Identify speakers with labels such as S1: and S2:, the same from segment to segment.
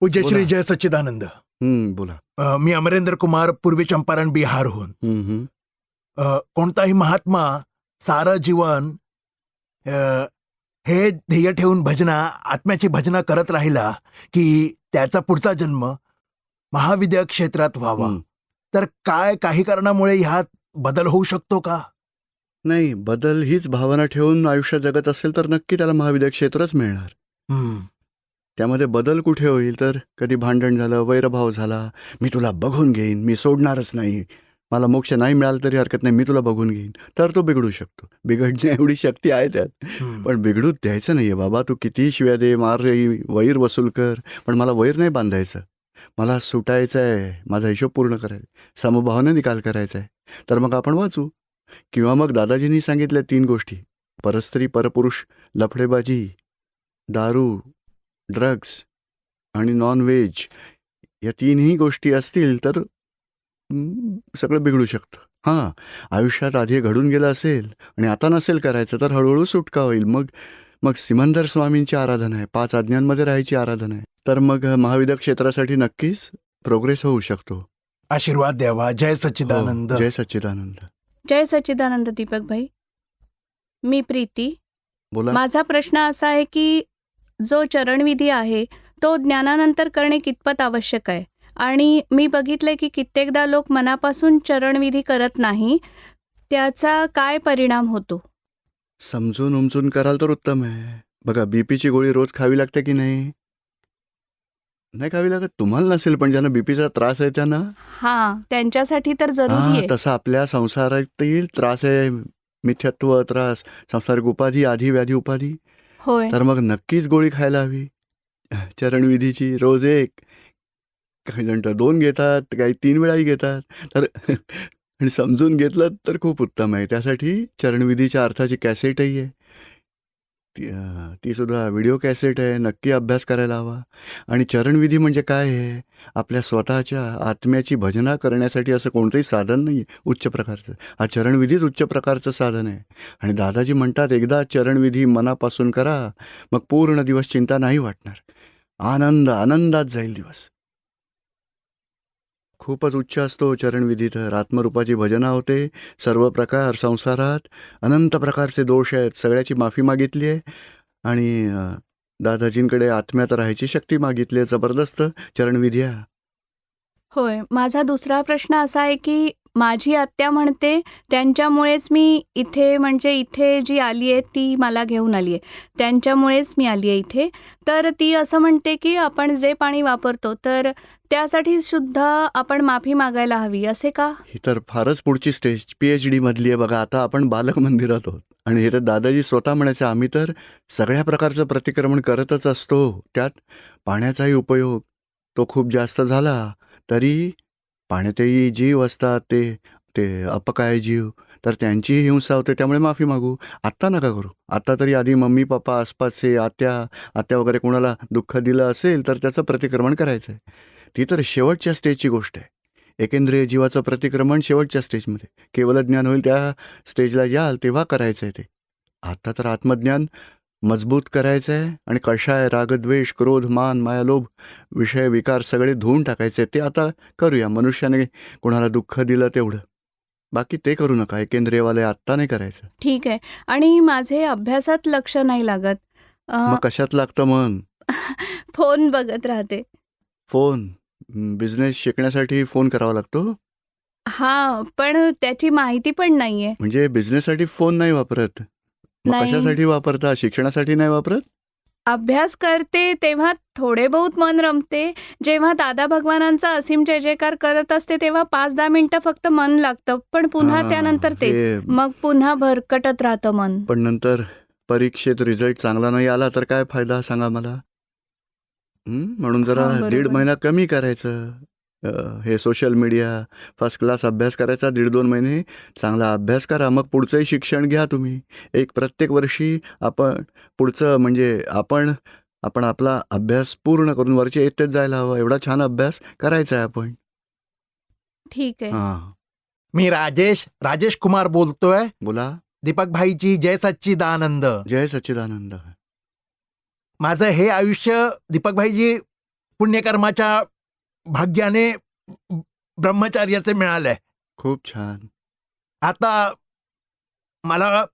S1: पूज्य
S2: बोला.
S1: श्री जय सच्चिदानंद.
S2: बोला.
S1: मी अमरेंद्र कुमार, पूर्वी चंपारण, बिहारहून. कोणताही महात्मा सारं जीवन हे ध्येय ठेवून आत्म्याची भजना करत राहिला की त्याचा पुढचा जन्म महाविद्या क्षेत्रात व्हावा. तर काही कारणामुळे ह्यात बदल होऊ शकतो का?
S2: नाही, बदल हीच भावना ठेवून आयुष्य जगत असेल तर नक्की त्याला महाविद्या क्षेत्रच मिळणार. त्यामध्ये बदल कुठे होईल तर कधी भांडण झालं, वैरभाव झाला, मी तुला बघून घेईन, मी सोडणारच नाही, मला मोक्ष नाही मिळाला तरी हरकत नाही, मी तुला बघून घेईन, तर तो बिघडू शकतो. बिघडण्या एवढी शक्ती आहे त्यात. पण बिघडूच द्यायचं नाही आहे बाबा. तू कितीही शिव्या दे, मार रे, वैर वसूल कर, पण मला वैर नाही बांधायचं. मला सुटायचं आहे, माझा हिशोब पूर्ण करायचा, समभावाने निकाल करायचा आहे. तर मग आपण वाचू. किंवा मग दादाजींनी सांगितल्या 3 गोष्टी: परस्त्री, परपुरुष, लफडेबाजी, दारू, ड्रग्स आणि नॉनव्हेज. या 3ही गोष्टी असतील तर सगळं बिघडू शकतं. हां, आयुष्यात आधी घडून गेलं असेल आणि आता नसेल करायचं तर हळूहळू सुटका होईल. मग सिमंदर स्वामींची आराधना आहे, 5 आज्ञांमध्ये राहायची आराधना आहे. तर मग महाविद्या क्षेत्रासाठी नक्कीच प्रोग्रेस होऊ शकतो.
S1: आशीर्वाद द्यावा. जय सच्चिदानंद.
S2: जय सच्चिदानंद.
S3: जय सच्चिदानंद दीपक भाई. मी प्रीती.
S2: बोला.
S3: माझा प्रश्न असा आहे की जो चरणविधी आहे तो ज्ञानानंतर करणे कितपत आवश्यक आहे? आणि मी बघितले की कित्येकदा लोक मनापासून चरणविधी करत नाही, त्याचा काय परिणाम होतो?
S2: समजून उमजून कराल तर उत्तम आहे. बघा, बीपीची गोळी रोज खावी लागते की नाही? नाही खावी लागत. तुम्हाला नसेल, पण ज्यांना बीपीचा त्रास आहे त्यांना.
S3: हां, त्यांच्यासाठी तर जरुरी आहे.
S2: तसा आपल्या संसारातील त्रास आहे, मिथ्यत्व त्रास, सांसारिक उपाधी, आधी व्याधी उपाधी.
S3: होय.
S2: तर मग नक्कीच गोळी खायला हवी चरणविधीची. रोज 1, काही जण तर 2 घेतात, काही 3 वेळाही घेतात. तर आणि समजून घेतलं तर खूप उत्तम आहे. त्यासाठी चरणविधीच्या अर्थाची कॅसेटही आहे, ती सुद्धा व्हिडिओ कॅसेट आहे. नक्की अभ्यास करायला हवा. आणि चरणविधी म्हणजे काय आहे? आपल्या स्वतःच्या आत्म्याची भजना करण्यासाठी असं कोणतंही साधन नाही आहे उच्च प्रकारचं. हा चरणविधीच उच्च प्रकारचं साधन आहे. आणि दादाजी म्हणतात, एकदा चरणविधी मनापासून करा, मग पूर्ण दिवस चिंता नाही वाटणार, आनंदात जाईल दिवस. खूपच उच्च असतो चरणविधी. तर आत्मरूपाची भजना होते. सर्व प्रकार संसारात अनंत प्रकारचे दोष आहेत, सगळ्याची माफी मागितली आहे आणि दादाजींकडे आत्म्यात राहायची शक्ती मागितली आहे. जबरदस्त चरणविधी आहे.
S3: होय. माझा दुसरा प्रश्न असा आहे की माझी आत्या म्हणते त्यांच्यामुळेच मी इथे जी आली आहे ती मला घेऊन आली आहे, त्यांच्यामुळेच मी आली आहे इथे. तर ती असं म्हणते की आपण जे पाणी वापरतो तर त्यासाठी सुद्धा आपण माफी मागायला हवी, असे का?
S2: ही तर फारच पुढची स्टेज PhD मधली आहे. बघा, आता आपण बालक मंदिरात आहोत. आणि हे तर दादाजी स्वतः म्हणायचे, आम्ही तर सगळ्या प्रकारचं प्रतिक्रमण करतच असतो. त्यात पाण्याचाही उपयोग तो खूप जास्त झाला तरी पाण्यातही जीव असतात, ते अपकाय जीव, तर त्यांचीही हिंसा होते. त्यामुळे माफी मागू. आत्ता नका करू. आत्ता तरी आधी मम्मी पप्पा, आसपासचे आत्या वगैरे कोणाला दुःख दिलं असेल तर त्याचं प्रतिक्रमण करायचं आहे. ती तर शेवटच्या स्टेजची गोष्ट आहे. एकेंद्रिय जीवाचं प्रतिक्रमण शेवटच्या स्टेजमध्ये. केवल ज्ञान होईल त्या स्टेजला याल तेव्हा करायचं आहे ते. आता तर आत्मज्ञान मजबूत करायचं आहे आणि कषाय, रागद्वेष, क्रोध, मान, माया, लोभ, विषय, विकार सगळे धुवून टाकायचे. ते आता करूया. मनुष्याने कोणाला दुःख दिलं तेवढं, बाकी ते करू नका. एकेंद्रियवाले आत्ता नाही करायचं.
S3: ठीक आहे. आणि माझे अभ्यासात लक्ष नाही लागत.
S2: मग कशात लागतं मन?
S3: फोन बघत राहते.
S2: फोन? बिझनेस शिकण्यासाठी फोन करावा लागतो?
S3: हां, पण त्याची माहिती पण नाहीये.
S2: म्हणजे बिझनेससाठी फोन नाही वापरत? मग
S3: नाही.
S2: कशासाठी वापरता? शिक्षणासाठी नाही वापरत?
S3: अभ्यास करते तेव्हा थोडे बहुत मन रमते. जेव्हा दादा भगवानांचा असीम जय जयकार करत असते तेव्हा 5-10 मिनिटं फक्त मन लागतं, पण पुन्हा त्यानंतर तेच. मग पुन्हा भरकटत राहतं मन.
S2: पण नंतर परीक्षेत रिझल्ट चांगला नाही आला तर काय फायदा सांगा मला? म्हणून जरा
S3: हां, बरोबर.
S2: 1.5 महिना कमी करायचं. हे सोशल मीडिया, फर्स्ट क्लास अभ्यास करायचा. 1.5-2 महिने चांगला अभ्यास करा, मग पुढचंही शिक्षण घ्या तुम्ही. प्रत्येक वर्षी आपण पुढचं म्हणजे आपण आपला अभ्यास पूर्ण करून वरचे येतेच जायला हवं. एवढा छान अभ्यास करायचा आहे आपण.
S3: ठीक आहे.
S2: हां,
S1: मी राजेश कुमार बोलतोय.
S2: बोला.
S1: दीपक भाईजी जय सच्चिदानंद.
S2: जय सच्चिदानंद.
S1: माझं हे आयुष्य दीपक भाईजी पुण्यकर्माच्या भाग्याने ब्रह्मचार्याचे मिळालंय.
S2: खूप छान.
S1: आता मला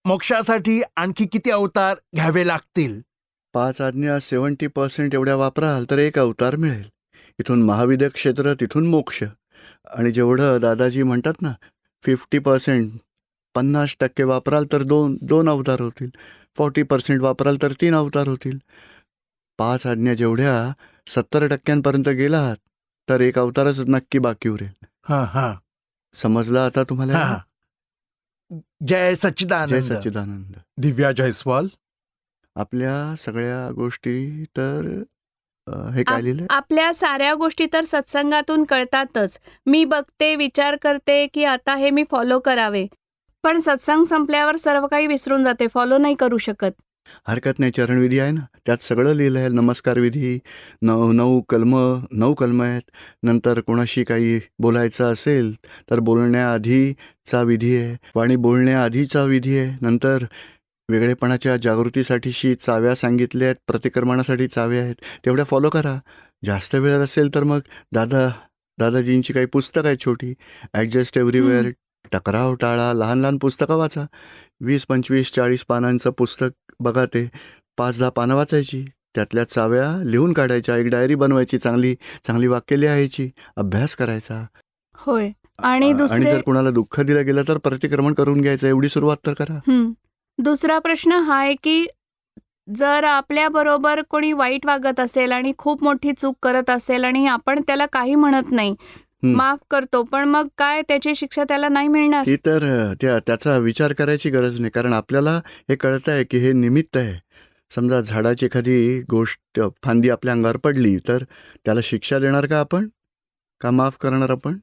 S1: मोक्षासाठी आणखी किती अवतार घ्यावे लागतील?
S2: 5 आज्ञा 70% एवढ्या वापराल तर 1 अवतार मिळेल. इथून महाविद्य क्षेत्र, तिथून मोक्ष. आणि जेवढं दादाजी म्हणतात ना 50%, 50% वापराल तर दोन अवतार होतील. 40% वापराल तर 3 अवतार होतील. 5 आज्ञा जेवढ्या 70% गेलात तर 1 अवतारच नक्की बाकी उरेल.
S1: हा हा
S2: समजलं आता तुम्हाला?
S1: हा. जय
S2: जय
S1: सच्चिदानंद.
S2: सच्चिदानंद.
S1: दिव्या जयस्वाल.
S2: आपल्या सगळ्या गोष्टी तर हे काय लिहिलंय?
S3: आपल्या साऱ्या गोष्टी तर सत्संगातून कळतातच. मी बघते, विचार करते की आता हे मी फॉलो करावे, पण सत्संग संपल्यावर सर्व काही विसरून जाते, फॉलो नाही करू शकत.
S2: हरकत नाही, चरणविधी आहे ना, त्यात सगळं लिहिलं आहे. नमस्कार विधी, 9 कलम आहेत. नंतर कोणाशी काही बोलायचं असेल तर बोलण्याआधीचा विधी आहे, वाणी बोलण्याआधीचा विधी आहे. नंतर वेगळेपणाच्या जागृतीसाठीशी चाव्या सांगितल्या आहेत, प्रतिक्रमणासाठी चाव्या आहेत, तेवढ्या फॉलो करा. जास्त वेळ असेल तर मग दादाजींची काही पुस्तकं आहेत छोटी, ॲडजस्ट एव्हरीवेअर, टकराव टाळा, लहान लहान पुस्तकं वाचा. 20, 25, 40 पानांचं पुस्तक बघा, ते 5-10 पानं वाचायची, त्यातल्या चाव्या लिहून काढायच्या, एक डायरी बनवायची, चांगली चांगली वाक्य लिहायची, अभ्यास करायचा.
S3: होय. आणि
S2: आणि
S3: दुसरे
S2: जर कोणाला दुःख दिलं गेलं तर प्रतिक्रमण करून घ्यायचं, एवढी सुरुवात तर करा.
S3: दुसरा प्रश्न हा आहे की जर आपल्याबरोबर कोणी वाईट वागत असेल आणि खूप मोठी चूक करत असेल आणि आपण त्याला काही म्हणत नाही, माफ करतो, पण मग काय त्याची शिक्षा त्याला नाही मिळणार?
S2: ती तर त्याचा विचार करायची गरज नाही, कारण आपल्याला हे कळत आहे की हे निमित्त आहे. समजा झाडाची एखादी गोष्ट, फांदी आपल्या अंगावर पडली तर त्याला शिक्षा देणार का आपण, का माफ करणार आपण?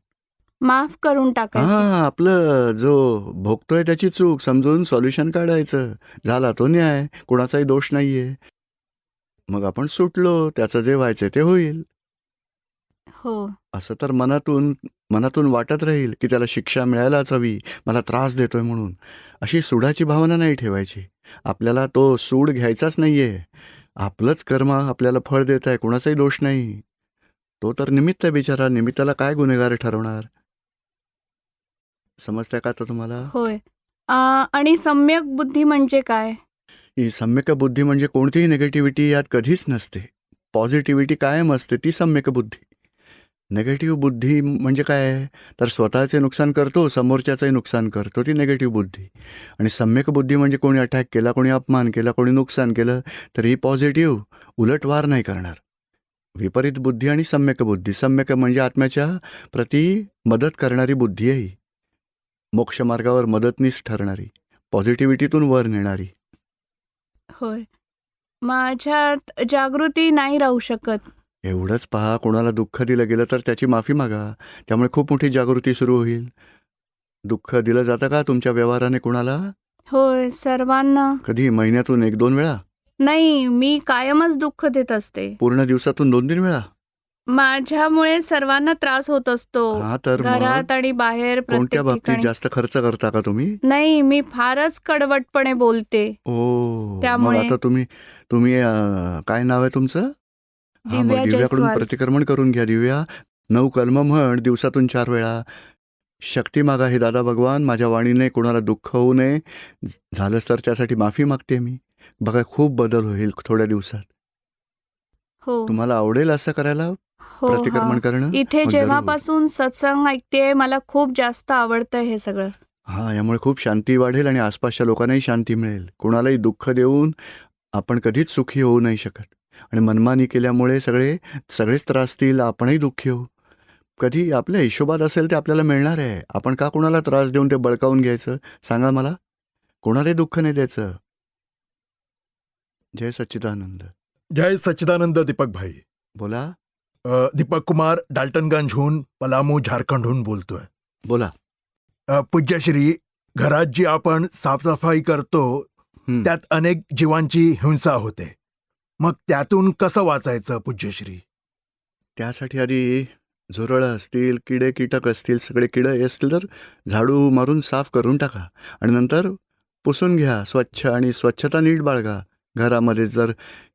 S3: माफ करून टाकायचं.
S2: आपलं जो भोगतोय त्याची चूक समजून सॉल्युशन काढायचं, झाला तो न्याय, कोणाचाही दोष नाहीये. मग आपण सुटलो, त्याचं जे व्हायचं ते होईल.
S3: हो.
S2: असं तर मनातून वाटत राहील की त्याला शिक्षा मिळायलाच हवी, मला त्रास देतोय म्हणून. अशी सुडाची भावना नाही ठेवायची. आपल्याला तो सूड घ्यायचाच नाहीये. आपलंच कर्म आपल्याला फळ देत आहे, कोणाचाही दोष नाही. तो तर निमित्त आहे बिचारा, निमित्ताला काय गुन्हेगार ठरवणार? समजतंय का आता तुम्हाला?
S3: होय. आणि सम्यक बुद्धी म्हणजे काय?
S2: ही सम्यक बुद्धी म्हणजे कोणतीही निगेटिव्हिटी यात कधीच नसते. पॉझिटिव्हिटी कायम असते, ती सम्यक बुद्धी. निगेटिव्ह बुद्धी म्हणजे काय तर स्वतःचे नुकसान करतो, समोरच्याचंही नुकसान करतो, ती निगेटिव्ह बुद्धी. आणि सम्यक बुद्धी म्हणजे कोणी अटॅक केला, कोणी अपमान केला, कोणी नुकसान केलं तरी पॉझिटिव्ह, उलटवार नाही करणार. विपरीत बुद्धी आणि सम्यक बुद्धी. सम्यक म्हणजे आत्म्याच्या प्रती मदत करणारी बुद्धी आहे, मोक्षमार्गावर मदतनीस ठरणारी, पॉझिटिव्हिटीतून वर नेणारी.
S3: होय. माझ्यात जागृती नाही राहू शकत.
S2: एवढंच पहा, कोणाला दुःख दिलं गेलं तर त्याची माफी मागा, त्यामुळे खूप मोठी जागृती सुरू होईल. दुःख दिलं जातं का तुमच्या व्यवहाराने कोणाला?
S3: होय, सर्वांना.
S2: कधी महिन्यातून 1-2 वेळा?
S3: नाही, मी कायमच दुःख देत असते.
S2: पूर्ण दिवसातून 2-3 वेळा?
S3: माझ्यामुळे सर्वांना त्रास होत असतो,
S2: हा, तर
S3: घरात आणि बाहेर,
S2: कोणत्या
S3: प्रत्येक
S2: बाबतीत
S3: ठिकाणी.
S2: जास्त खर्च करता का तुम्ही?
S3: नाही, मी फारच कडवटपणे बोलते.
S2: मग
S3: त्यामुळे
S2: आता तुम्ही काय नाव आहे तुमचं? मग
S3: दिव्या
S2: दिव्याकडून
S3: जयस्वाल.
S2: प्रतिक्रमण करून घ्या. दिव्या, 9 कलम म्हण, दिवसातून 4 वेळा. शक्ती मागा, हे दादा भगवान माझ्या वाणीने कोणाला दुःख होऊ नये, झालंच तर त्यासाठी माफी मागते मी. बघा, खूप बदल होईल थोड्या दिवसात.
S3: हो
S2: तुम्हाला आवडेल असं करायला,
S3: हो.
S2: प्रतिक्रमण करणं?
S3: इथे
S2: मग
S3: जेव्हापासून सत्संग ऐकते मला खूप जास्त आवडतं हे सगळं.
S2: यामुळे खूप शांती वाढेल आणि आसपासच्या लोकांनाही शांती मिळेल. कोणालाही दुःख देऊन आपण कधीच सुखी होऊ नाही शकत, आणि मनमानी केल्यामुळे सगळेच त्रासतील, आपणही दुःखी होऊ. कधी आपल्या हिशोबात असेल ते आपल्याला मिळणार आहे. आपण का कोणाला त्रास देऊन ते बळकावून घ्यायचं, सांगा मला? कोणालाही दुःख नाही द्यायचं. जय सच्चिदानंद.
S1: जय सच्चिदानंद. दीपक भाई
S2: बोला.
S1: दीपक कुमार डाल्टनगंजहून, पलामू, झारखंडहून बोलतोय.
S2: बोला.
S1: पूज्यश्री, घरात जी आपण साफसफाई करतो त्यात अनेक जीवांची हिंसा होते, मग त्यातून कसं वाचायचं पूज्यश्री?
S2: त्यासाठी आधी झुरळं असतील, किडे कीटक असतील, सगळे किडे असतील तर झाडू मारून साफ करून टाका, आणि नंतर पुसून घ्या स्वच्छ, आणि स्वच्छता नीट बाळगा. घरामध्ये जर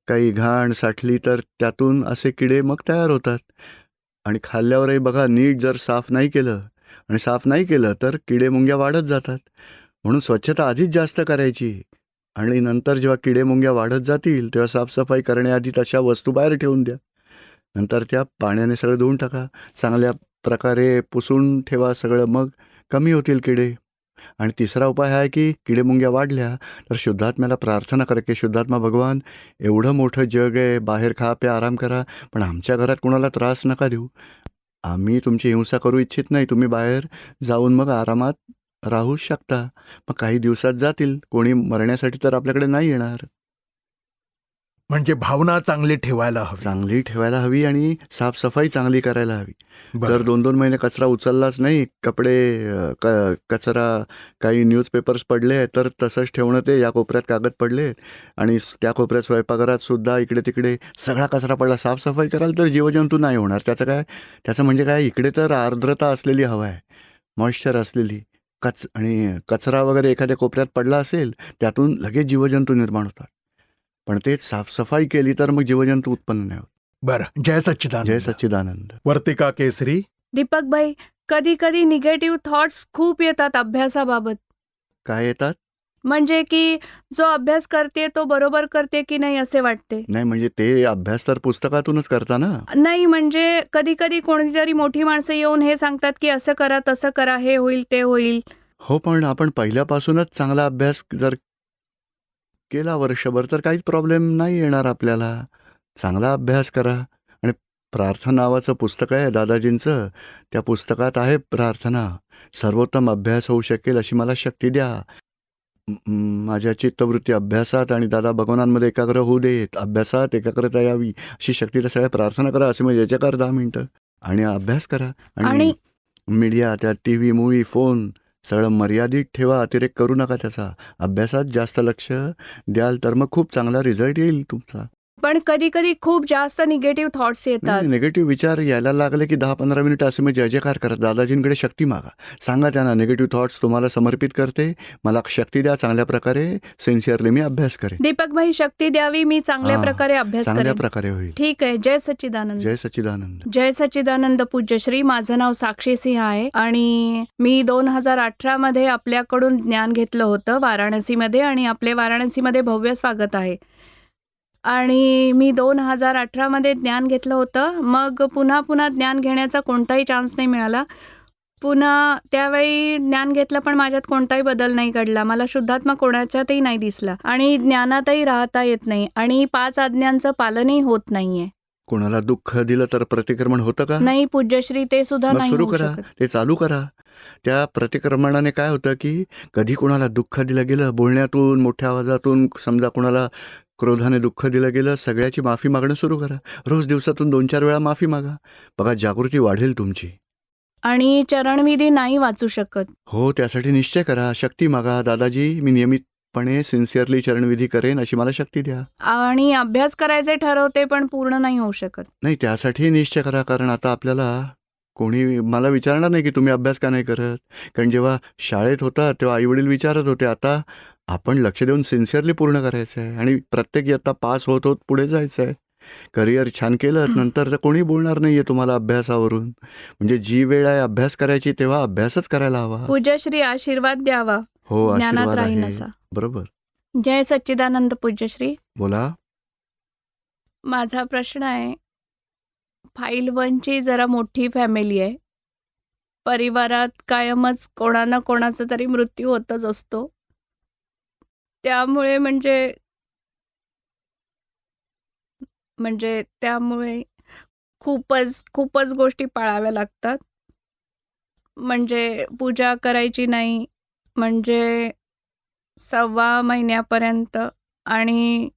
S2: काही घाण साठली तर त्यातून असे किडे मग तयार होतात. आणि खाल्ल्यावरही बघा, नीट जर साफ नाही केलं तर किडे मुंग्या वाढत जातात. म्हणून स्वच्छता आधीच जास्त करायची आणि नंतर जेव्हा किडे मुंग्या वाढत जातील तेव्हा साफसफाई करण्याआधी तशा वस्तू बाहेर ठेवून द्या. नंतर त्या पाण्याने सगळं धुवून टाका, चांगल्या प्रकारे पुसून ठेवा सगळं, मग कमी होतील किडे. आणि तिसरा उपाय हा आहे की किडे मुंग्या वाढल्या तर शुद्धात्म्याला प्रार्थना करा की शुद्धात्मा भगवान, एवढं मोठं जग आहे, बाहेर खा प्या आराम करा, पण आमच्या घरात कोणाला त्रास नका देऊ. आम्ही तुमची हिंसा करू इच्छित नाही. तुम्ही बाहेर जाऊन मग आरामात राहू शकता. मग काही दिवसात जातील. कोणी मरण्यासाठी तर आपल्याकडे नाही येणार.
S1: म्हणजे भावना चांगली ठेवायला हवी.
S2: चांगली ठेवायला हवी आणि साफसफाई चांगली करायला हवी.
S1: बरं.
S2: जर 2-2 महिने कचरा उचललाच नाही, कपडे, कचरा, काही न्यूजपेपर्स पडले तर तसंच ठेवणं, ते या कोपऱ्यात कागद पडले आणि त्या कोपऱ्यात स्वयंपाकघरात सुद्धा इकडे तिकडे सगळा कचरा पडला, साफसफाई कराल तर जीवजंतू नाही होणार. त्याचं म्हणजे काय, इकडे तर आर्द्रता असलेली हवा आहे, मॉइश्चर असलेली. आणि कचरा वगैरे एखाद्या कोपऱ्यात पडला असेल त्यातून लगेच जीवजंतू निर्माण होतात. पण तेच साफसफाई केली तर मग जीवजंतू उत्पन्न नाही होत.
S1: बरं. जय सच्चिदानंद.
S2: जय सच्चिदानंद.
S4: वर्तिका केसरी.
S3: दीपक भाई, कधी कधी निगेटिव्ह थॉट्स खूप येतात अभ्यासाबाबत.
S2: काय येतात?
S3: म्हणजे की जो अभ्यास करते तो बरोबर करते की नाही असे वाटते.
S2: नाही, म्हणजे ते अभ्यास तर पुस्तकातूनच करता ना.
S3: नाही, म्हणजे कधी कधी कोणतीतरी मोठी माणसं येऊन हे सांगतात की असं करा तसं करा, हे होईल ते होईल.
S2: हो, पण आपण पहिल्यापासूनच चांगला अभ्यास जर केला वर्षभर तर काहीच प्रॉब्लेम नाही येणार आपल्याला. चांगला अभ्यास करा. आणि प्रार्थना नावाचं पुस्तक आहे दादाजींचं, त्या पुस्तकात आहे प्रार्थना. सर्वोत्तम अभ्यास होऊ शकेल अशी मला शक्ती द्या. माझ्या चित्तवृत्ती अभ्यासात आणि दादा भगवानांमध्ये एकाग्र होऊ देत, अभ्यासात एकाग्रता यावी अशी शक्तीला सगळ्या प्रार्थना करा. असे म्हणजे याच्याकार 10 मिनिटं आणि अभ्यास करा. आणि मीडिया, त्या टी व्ही, मूवी, फोन सगळं मर्यादित ठेवा, अतिरेक करू नका त्याचा. अभ्यासात जास्त लक्ष द्याल तर मग खूप चांगला रिझल्ट येईल तुमचा.
S3: पण कधी कधी खूप जास्त निगेटिव्ह थॉट्स येतात.
S2: निगेटिव्ह विचार यायला लागले की 10-15 मिनिटं असे म्हणजे जयजयकार करा, दादाजींकडे शक्ती मागा, सांगा त्यांना निगेटिव्ह थॉट्स तुम्हाला समर्पित करते, मला शक्ती द्या, चांगल्या प्रकारे सिन्सिअरली मी अभ्यास करेन.
S3: दीपक भाई, शक्ती द्यावी, मी चांगल्या प्रकारे अभ्यास
S2: चांगल्या
S3: करेन.
S2: प्रकारे होईल.
S3: ठीक आहे. जय सच्चिदानंद.
S2: जय सच्चिदानंद.
S3: जय सच्चिदानंद पूज्यश्री. माझं नाव साक्षी सिंह आहे आणि मी 2018 मध्ये आपल्याकडून ज्ञान घेतलं होतं वाराणसीमध्ये आणि आपले वाराणसीमध्ये भव्य स्वागत आहे. आणि मी 2018 मध्ये ज्ञान घेतलं होतं. मग पुन्हा ज्ञान घेण्याचा कोणताही चान्स नाही मिळाला. पुन्हा त्यावेळी ज्ञान घेतलं पण माझ्यात कोणताही बदल नाही घडला. मला शुद्धात्मा कोणाच्यातही नाही दिसला आणि ज्ञानातही राहता येत नाही आणि 5 आज्ञांचं पालनही होत नाहीये.
S2: कोणाला दुःख दिलं तर प्रतिक्रमण होतं का?
S3: नाही पूज्यश्री, ते सुद्धा
S2: मग
S3: नाही
S2: सुरू
S3: होऊ
S2: करा,
S3: शकत.
S2: ते चालू करा. त्या प्रतिक्रमणाने काय होतं की कधी कोणाला दुःख दिलं गेलं, बोलण्यातून, मोठ्या आवाजातून, समजा कोणाला क्रोधाने दुःख दिलं गेलं, सगळ्याची माफी मागणं सुरू करा. रोज दिवसातून 2-4 वेळा माफी मागा. बघा, जागृती वाढेल तुमची.
S3: आणि चरणविधी नाही वाचू शकत.
S2: हो, त्यासाठी निश्चय करा, शक्ती मागा. दादाजी, मी नियमितपणे सिन्सिअरली चरणविधी करेन अशी मला शक्ती द्या.
S3: आणि अभ्यास करायचे ठरवते पण पूर्ण नाही होऊ शकत.
S2: नाही, त्यासाठी निश्चय करा, कारण आता आपल्याला कोणी मला विचारणार नाही की तुम्ही अभ्यास का नाही करत. कारण जेव्हा शाळेत होता तेव्हा आईवडील विचारत होते. आता आपण लक्ष देऊन सिन्सिअरली पूर्ण करायचं आहे आणि प्रत्येक इयत्ता पास होत पुढे जायचं आहे. करिअर छान केलं नंतर तर कोणी बोलणार नाही आहे तुम्हाला अभ्यासावरून. म्हणजे जी वेळ आहे अभ्यास करायची तेव्हा अभ्यासच करायला हवा.
S3: पूज्यश्री, आशीर्वाद द्यावा.
S2: हो,
S3: ज्ञानात
S2: आशीर्वाद
S3: राहीन
S2: आहे.
S3: असा.
S2: बरोबर.
S3: जय सच्चिदानंद पूज्यश्री.
S2: बोला.
S3: माझा प्रश्न आहे, फाईल 1ची जरा मोठी फॅमिली आहे. परिवारात कायमच कोणा ना कोणाचा तरी मृत्यू होतच असतो. त्यामुळे त्यामुळे खूपच गोष्टी पाळाव्या लागतात. म्हणजे पूजा करायची नाही म्हणजे 1.25 महिन्यापर्यंत आणि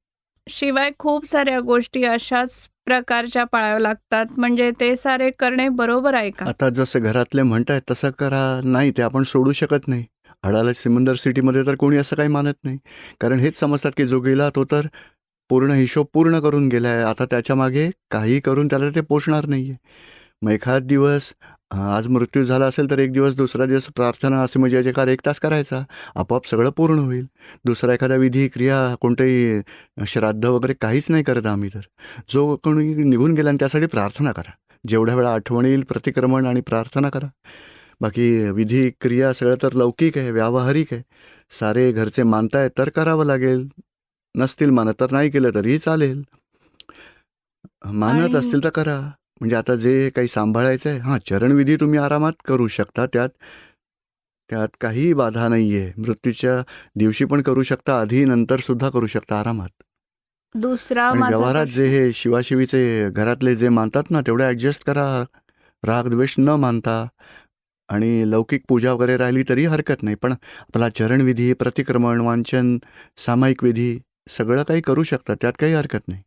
S3: शिवाय खूप साऱ्या गोष्टी अशाच प्रकारच्या पाळाव्या लागतात. म्हणजे ते सारे करणे बरोबर आहे का?
S2: आता जसं घरातले म्हणतायत तसं करा. नाही, ते आपण सोडू शकत नाही. अडालज सिमंदर सिटीमध्ये तर कोणी असं काही मानत नाही. कारण हेच समजतात की जो गेला तो तर पूर्ण हिशोब पूर्ण करून गेला आहे. आता त्याच्या मागे काही करून त्याला ते पोचणार नाही आहे. मग एखाद दिवस आज मृत्यू झाला असेल तर एक दिवस दुसरा दिवस प्रार्थना असे म्हणजे याचे कार्य 1 तास करायचा, आपोआप सगळं पूर्ण होईल. दुसरा एखादा विधी क्रिया कोणतंही श्राद्ध वगैरे काहीच नाही करत आम्ही तर. जो कोणी निघून गेला आणि त्यासाठी प्रार्थना करा. जेवढ्या वेळा आठवण येईल प्रतिक्रमण आणि प्रार्थना करा. बाकी विधी क्रिया सगळं तर लौकिक आहे, व्यावहारिक आहे. सारे घरचे मानतायत तर करावं लागेल, नसतील मानत तर नाही केलं तरीही चालेल. मानत
S3: आणि
S2: असतील तर करा. म्हणजे आता जे काही सांभाळायचं आहे, हां, चरणविधी तुम्ही आरामात करू शकता. त्यात त्यात काहीही बाधा नाही आहे. मृत्यूच्या दिवशी पण करू शकता, आधी नंतर सुद्धा करू शकता आरामात.
S3: दुसरा
S2: आणि
S3: माझा
S2: व्यवहारात जे
S3: प्रश्न
S2: हे शिवाशिवीचे घरातले जे मानतात ना, तेवढे ॲडजस्ट करा. रागद्वेष न मानता. आणि लौकिक पूजा वगैरे राहिली तरी हरकत नाही. पण आपला चरणविधी, प्रतिक्रमण, वांचन, सामायिक विधी सगळं काही करू शकता. त्यात काही हरकत नाही.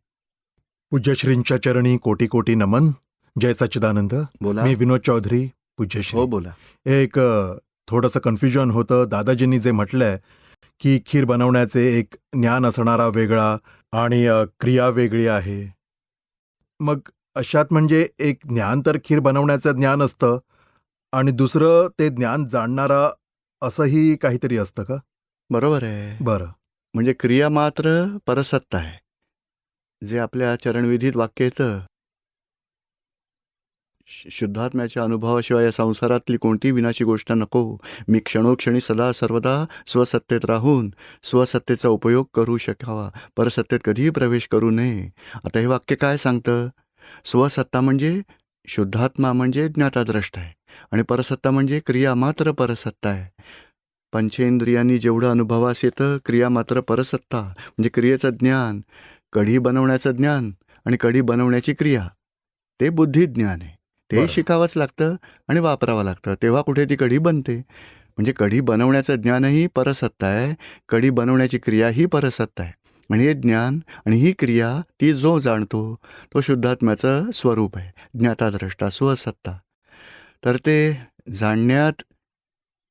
S1: पूज्यश्रींच्या चरणी कोटी कोटी नमन. जय सच्चिदानंद.
S2: बोला.
S1: मी विनोद चौधरी, पूज्यश्री.
S2: हो, बोला.
S1: एक थोडंसं कन्फ्युजन होतं. दादाजींनी जे म्हटलंय की खीर बनवण्याचे एक ज्ञान असणारा वेगळा आणि क्रिया वेगळी आहे. मग अशात म्हणजे एक ज्ञान तर खीर बनवण्याचं ज्ञान असतं आणि दुसरं ते ज्ञान जाणणारा असंही काहीतरी असतं का?
S2: बरोबर आहे.
S1: बरं.
S2: म्हणजे क्रिया मात्र परसत्ता आहे. जे आपल्या चरणविधीत वाक्य येतं, शुद्धात्म्याच्या अनुभवाशिवाय या संसारातली कोणतीही विनाची गोष्ट नको. मी क्षणोक्षणी सदा सर्वदा स्वसत्तेत राहून स्वसत्तेचा उपयोग करू शकावा. परसत्तेत कधीही प्रवेश करू नये. आता हे वाक्य काय सांगतं? स्वसत्ता म्हणजे शुद्धात्मा म्हणजे ज्ञाताद्रष्टा आहे आणि परसत्ता म्हणजे क्रिया मात्र परसत्ता आहे. पंचेंद्रियांनी जेवढं अनुभवास येतं, क्रिया मात्र परसत्ता म्हणजे क्रियेचं ज्ञान, कढी बनवण्याचं ज्ञान आणि कढी बनवण्याची क्रिया, ते बुद्धिज्ञान आहे. ते शिकावंच लागतं आणि वापरावं लागतं. तेव्हा कुठे ती कढी बनते. म्हणजे कढी बनवण्याचं ज्ञानही परसत्ता आहे, कढी बनवण्याची क्रियाही परसत्ता आहे. आणि हे ज्ञान आणि ही क्रिया ती जो जाणतो तो शुद्धात्म्याचं स्वरूप आहे, ज्ञाताद्रष्टा, स्वसत्ता. तर ते जाणण्यात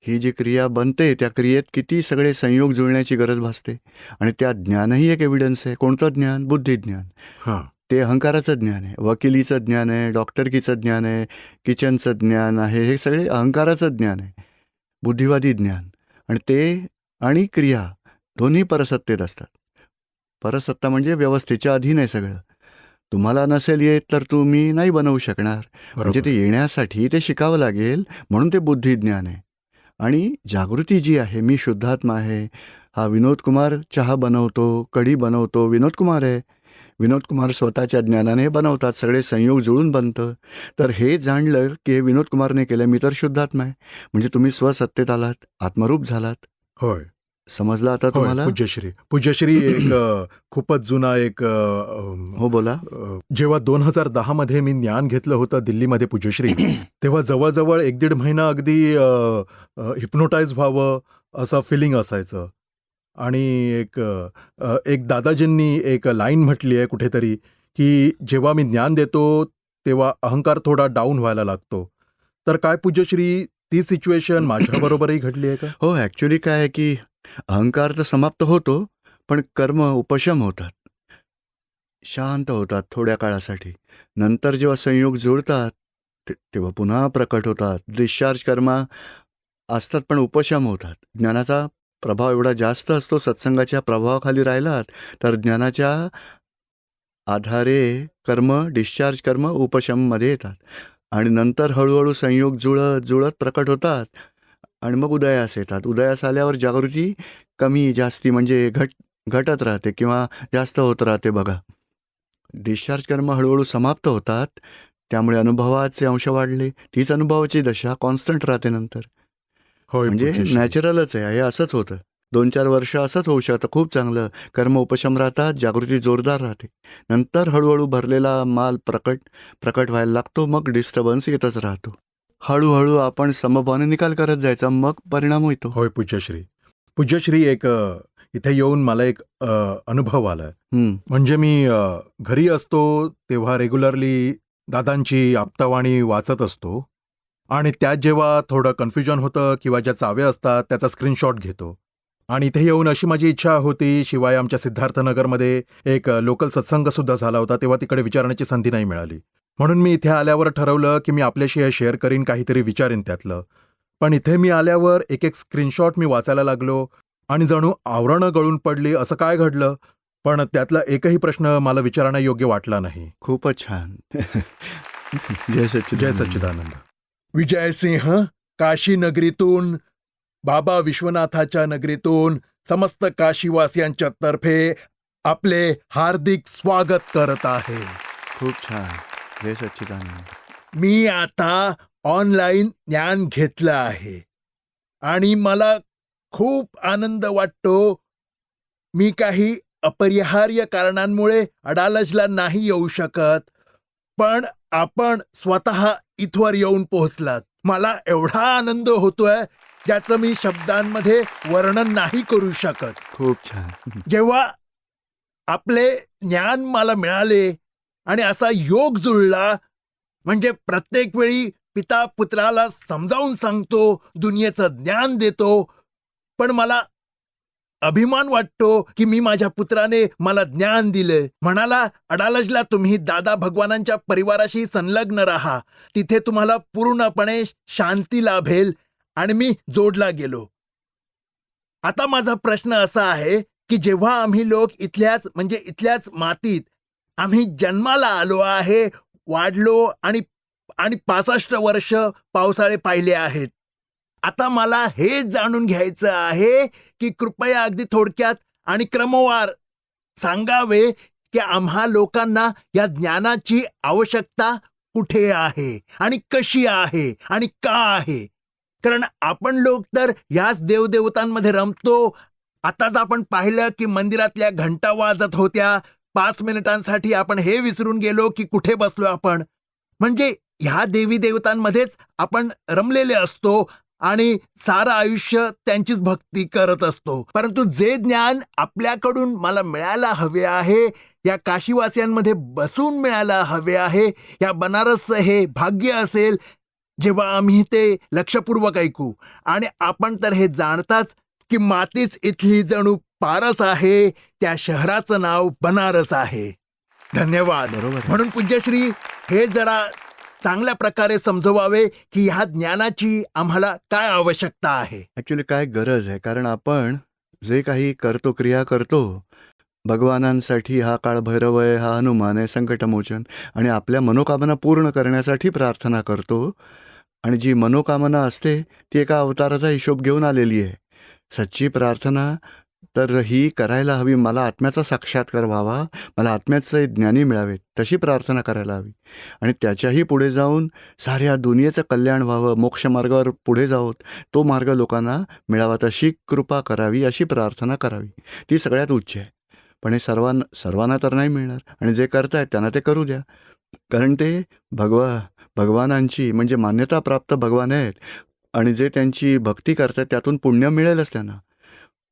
S2: ही जी क्रिया बनते त्या क्रियेत किती सगळे संयोग जुळण्याची गरज भासते. आणि त्या ज्ञानही एक एव्हिडन्स आहे. कोणतं ज्ञान? बुद्धिज्ञान.
S1: हां.
S2: ते अहंकाराचं ज्ञान आहे, वकिलीचं ज्ञान आहे, डॉक्टरकीचं ज्ञान आहे, किचनचं ज्ञान आहे. हे सगळे अहंकाराचं ज्ञान आहे, बुद्धिवादी ज्ञान. आणि ते आणि क्रिया दोन्ही परसत्तेत असतात. परसत्ता म्हणजे व्यवस्थेच्या अधीन आहे सगळं. तुम्हाला नसेल येत तर तुम्ही नाही बनवू शकणार. म्हणजे ते येण्यासाठी ते शिकावं लागेल. म्हणून ते बुद्धिज्ञान आहे. आणि जागृती जी आहे, मी शुद्धात्मा आहे. हा विनोद कुमार चहा बनवतो, कढी बनवतो, विनोद कुमार आहे. विनोद कुमार स्वतःच्या ज्ञानाने बनवतात, सगळे संयोग जुळून बनतं. तर हे जाणलं की हे विनोद कुमारने केलं, मी तर शुद्धात्मा आहे. म्हणजे तुम्ही स्वसत्तेत आलात, आत्मरूप झालात.
S1: होय.
S2: समजलं आता
S1: होय,
S2: तुम्हाला?
S1: पूज्यश्री एक खूपच जुना एक
S2: हो, बोला.
S1: जेव्हा 2010 मध्ये मी ज्ञान घेतलं होतं दिल्लीमध्ये पूज्यश्री, तेव्हा जवळजवळ 1-1.5 महिना अगदी हिप्नोटाईज व्हावं असं फिलिंग असायचं. आणि एक दादाजींनी एक लाईन म्हटली आहे कुठेतरी की जेव्हा मी ज्ञान देतो तेव्हा अहंकार थोडा डाऊन व्हायला लागतो. तर काय पूज्यश्री ती सिच्युएशन माझ्याबरोबरही घडली आहे का?
S2: हो, ॲक्च्युली काय आहे की अहंकार तर समाप्त होतो, पण कर्म उपशम होतात, शांत होतात थोड्या काळासाठी. नंतर जेव्हा संयोग जुळतात तेव्हा पुन्हा प्रकट होतात. डिस्चार्ज कर्म असतात पण उपशम होतात. ज्ञानाचा प्रभाव एवढा जास्त असतो. सत्संगाच्या प्रभावाखाली राहिलात तर ज्ञानाच्या आधारे कर्म, डिस्चार्ज कर्म उपशममध्ये येतात. आणि नंतर हळूहळू संयोग जुळत जुळत प्रकट होतात आणि मग उदयास येतात. उदयास आल्यावर जागृती कमी जास्ती म्हणजे घटत राहते किंवा जास्त होत राहते. बघा, डिस्चार्ज कर्म हळूहळू समाप्त होतात, त्यामुळे अनुभवाचे अंश वाढले. तीच अनुभवाची दशा कॉन्स्टंट राहते नंतर.
S1: होय,
S2: म्हणजे नॅचरलच आहे. हे असंच होतं. 2-4 वर्ष असंच होऊ शकतं. खूप चांगलं कर्म उपशम राहतात, जागृती जोरदार राहते. नंतर हळूहळू भरलेला माल प्रकट व्हायला लागतो. मग डिस्टर्बन्स येतच राहतो. हळूहळू आपण समभावाने निकाल करत जायचा, मग परिणाम होतो.
S1: होय पूज्यश्री एक इथे येऊन मला एक अनुभव आलाय. म्हणजे मी घरी असतो तेव्हा रेग्युलरली दादांची आप्तवाणी वाचत असतो आणि त्यात जेव्हा थोडं कन्फ्युजन होतं किंवा ज्या चाव्या असतात त्याचा स्क्रीनशॉट घेतो. आणि इथे येऊन अशी माझी इच्छा होती. शिवाय आमच्या सिद्धार्थनगरमध्ये एक लोकल सत्संग सुद्धा झाला होता, तेव्हा तिकडे विचारण्याची संधी नाही मिळाली. म्हणून मी इथे आल्यावर ठरवलं की मी आपल्याशी हे शेअर करीन, काहीतरी विचारीन त्यातलं. पण इथे मी आल्यावर एक एक स्क्रीनशॉट मी वाचायला लागलो आणि जणू आवरणं गळून पडली. असं काय घडलं? पण त्यातला एकही प्रश्न मला विचारण्यायोग्य वाटला नाही.
S2: खूपच छान. जय
S1: जय
S2: सच्चिदानंद.
S1: सच्चिदानंद. विजयसिंह, काशी नगरीतून, बाबा विश्वनाथाच्या नगरीतून समस्त काशीवासियांच्या तर्फे आपले हार्दिक स्वागत करत आहे.
S2: खूप छान. जय सच्चिदानंद.
S1: मी आता ऑनलाईन ज्ञान घेतलं आहे आणि मला खूप आनंद वाटतो. मी काही अपरिहार्य कारणांमुळे अडालजला नाही येऊ शकत, पण आपण स्वतः इथवर येऊन पोहोचलात. मला एवढा आनंद होतोय ज्याचं मी शब्दांमध्ये वर्णन नाही करू शकत.
S2: खूप छान.
S1: जेव्हा आपले ज्ञान मला मिळाले आणि असा योग जुळला, म्हणजे प्रत्येक वेळी पिता पुत्राला समजावून सांगतो, दुनियेचं ज्ञान देतो, पण मला अभिमान वाटतो की मी माझ्या पुत्राने मला ज्ञान दिले. म्हणाला, अडालजला तुम्ही दादा भगवानांच्या परिवाराशी संलग्न राहा, तिथे तुम्हाला पूर्णपणे शांती लाभेल. आणि मी जोडला गेलो. आता माझा प्रश्न असा आहे की जेव्हा आम्ही लोक इथल्याच मातीत आम्ही जन्माला आलो आहे, वाढलो आणि 65 वर्ष पावसाळे पाहिले आहेत. आता मला हे जाणून घ्यायचं आहे की कृपया अगदी थोडक्यात आणि क्रमवार सांगावे की आम्हा लोकांना या ज्ञानाची आवश्यकता कुठे आहे आणि कशी आहे आणि का आहे. कारण आपण लोक तर याच देवदेवतांमध्ये रमतो. आताच आपण पाहिलं की मंदिरातल्या घंटा वाजत होत्या. 5 मिनिटांसाठी आपण हे विसरून गेलो की कुठे बसलो आपण. म्हणजे ह्या देवी देवतांमध्येच आपण रमलेले असतो आणि सारं आयुष्य त्यांचीच भक्ती करत असतो. परंतु जे ज्ञान आपल्याकडून मला मिळायला हवे आहे, या काशीवासियांमध्ये बसून मिळायला हवे आहे, या बनारसचं हे भाग्य असेल जेव्हा आम्ही ते लक्षपूर्वक ऐकू. आणि आपण तर हे जाणताच की मातीच इथली जणू पारस आहे, त्या शहराचं नाव बनारस आहे. धन्यवाद.
S2: बरोबर.
S1: म्हणून पूज्यश्री, हे जरा चांगल्या प्रकारे समजवावे की ह्या ज्ञानाची आम्हाला काय आवश्यकता आहे.
S2: ॲक्च्युली काय गरज आहे, कारण आपण जे काही करतो, क्रिया करतो, भगवानांसाठी हा काळ भैरव आहे, हा हनुमान आहे, संकटमोचन, आणि आपल्या मनोकामना पूर्ण करण्यासाठी प्रार्थना करतो. आणि जी मनोकामना असते ती एका अवताराचा हिशोब घेऊन आलेली आहे. सच्ची प्रार्थना तर ही करायला हवी. मला आत्म्याचा साक्षात्कार व्हावा, मला आत्म्याचे ज्ञानी मिळावेत, तशी प्रार्थना करायला हवी. आणि त्याच्याही पुढे जाऊन साऱ्या दुनियेचं कल्याण व्हावं, मोक्षमार्गावर पुढे जावं, तो मार्ग लोकांना मिळावा, तशी कृपा करावी, अशी प्रार्थना करावी. ती सगळ्यात उच्च आहे. पण हे सर्वांना तर नाही मिळणार. आणि जे करतायत त्यांना ते करू द्या, कारण ते भगवानांची म्हणजे मान्यताप्राप्त भगवान आहेत. आणि जे त्यांची भक्ती करतात त्यातून पुण्य मिळेलच त्यांना.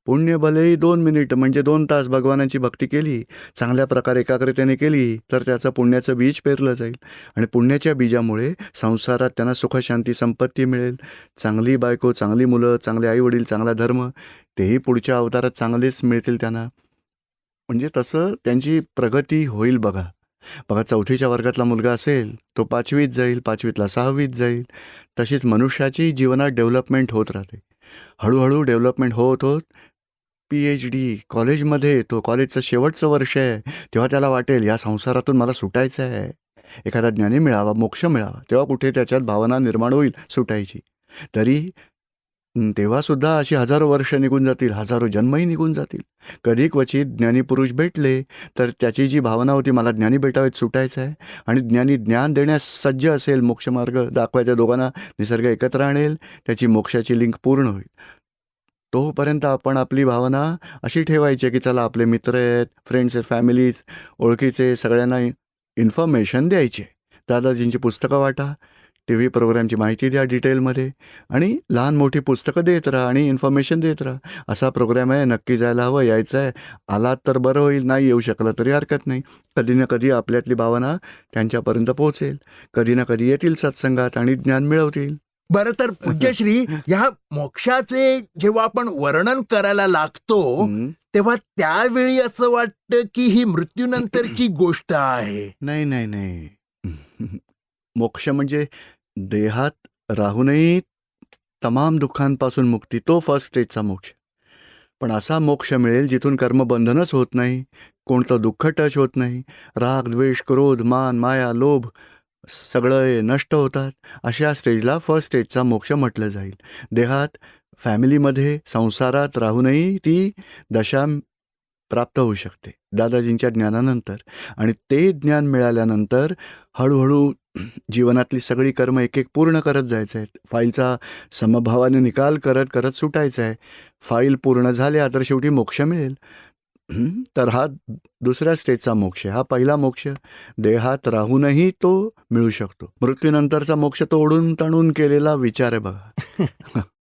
S2: पुण्य भलेही 2 मिनिट म्हणजे 2 तास भगवानांची भक्ती केली, चांगल्या प्रकारे एकाग्रतेने केली, तर त्याचं पुण्याचं बीज पेरलं जाईल. आणि पुण्याच्या बीजामुळे संसारात त्यांना सुखशांती संपत्ती मिळेल. चांगली बायको, चांगली मुलं, चांगले आईवडील, चांगला धर्म, तेही पुढच्या अवतारात चांगलेच मिळतील त्यांना. म्हणजे तसं त्यांची प्रगती होईल. बघा 4थीच्या वर्गातला मुलगा असेल, तो 5वीत जाईल, 5वीतला 6वीत जाईल. तशीच मनुष्याची जीवनात डेव्हलपमेंट होत राहते. हळूहळू डेव्हलपमेंट होत PhD कॉलेजमध्ये येतो, कॉलेजचं शेवटचं वर्ष आहे, तेव्हा त्याला वाटेल या संसारातून मला सुटायचं आहे, एखादा ज्ञानी मिळावा, मोक्ष मिळावा. तेव्हा कुठे त्याच्यात भावना निर्माण होईल सुटायची. तरी तेव्हासुद्धा अशी हजारो वर्ष निघून जातील, हजारो जन्मही निघून जातील. कधी क्वचित ज्ञानीपुरुष भेटले तर त्याची जी भावना होती मला ज्ञानी भेटावेत, सुटायचं आहे, आणि ज्ञानी ज्ञान देण्यास सज्ज असेल, मोक्षमार्ग दाखवायचा, दोघांना निसर्ग एकत्र आणेल, त्याची मोक्षाची लिंक पूर्ण होईल. तोपर्यंत आपण आपली भावना अशी ठेवायची की चला आपले मित्र आहेत, फ्रेंड्स आहेत, फॅमिलीज, ओळखीचे, सगळ्यांना इन्फॉर्मेशन द्यायचे. दादाजींची पुस्तकं वाटा, TV प्रोग्रामची माहिती द्या डिटेलमध्ये, आणि लहान मोठी पुस्तकं देत राहा आणि इन्फॉर्मेशन देत राहा. असा प्रोग्राम आहे, नक्की जायला हवं, यायचं आहे. आलात तर बरं होईल, नाही येऊ शकलं तरी हरकत नाही. कधी ना कधी आपल्यातली भावना त्यांच्यापर्यंत पोहोचेल, कधी ना कधी येतील सत्संगात आणि ज्ञान मिळवतील.
S1: बरं, तर पूज्यश्री, ह्या मोक्षाचे जेव्हा आपण वर्णन करायला लागतो तेव्हा त्यावेळी असं वाटतं की ही मृत्यूनंतरची गोष्ट आहे.
S2: नाही. मोक्ष म्हणजे देहात राहूनही तमाम दुःखांपासून मुक्ती, तो फर्स्ट स्टेजचा मोक्ष. पण असा मोक्ष मिळेल जिथून कर्मबंधनच होत नाही, कोणतं दुःख टच होत नाही, राग द्वेष क्रोध मान माया लोभ सगळं नष्ट होतात. अशा स्टेजला फर्स्ट स्टेजचा मोक्ष म्हटलं जाईल. देहात फॅमिलीमध्ये संसारात राहूनही ती दशा प्राप्त होऊ शकते दादाजींच्या ज्ञानानंतर. आणि ते ज्ञान मिळाल्यानंतर हळूहळू जीवनातली सगळी कर्म एक एक पूर्ण करत जायचं आहे. फाईलचा समभावाने निकाल करत करत सुटायचा आहे. फाईल पूर्ण झाल्या तर शेवटी मोक्ष मिळेल. तर हा दुसऱ्या स्टेजचा मोक्ष. हा पहिला मोक्ष देहात राहूनही तो मिळू शकतो. मृत्यूनंतरचा मोक्ष तो ओढून ताणून केलेला विचार आहे बघा.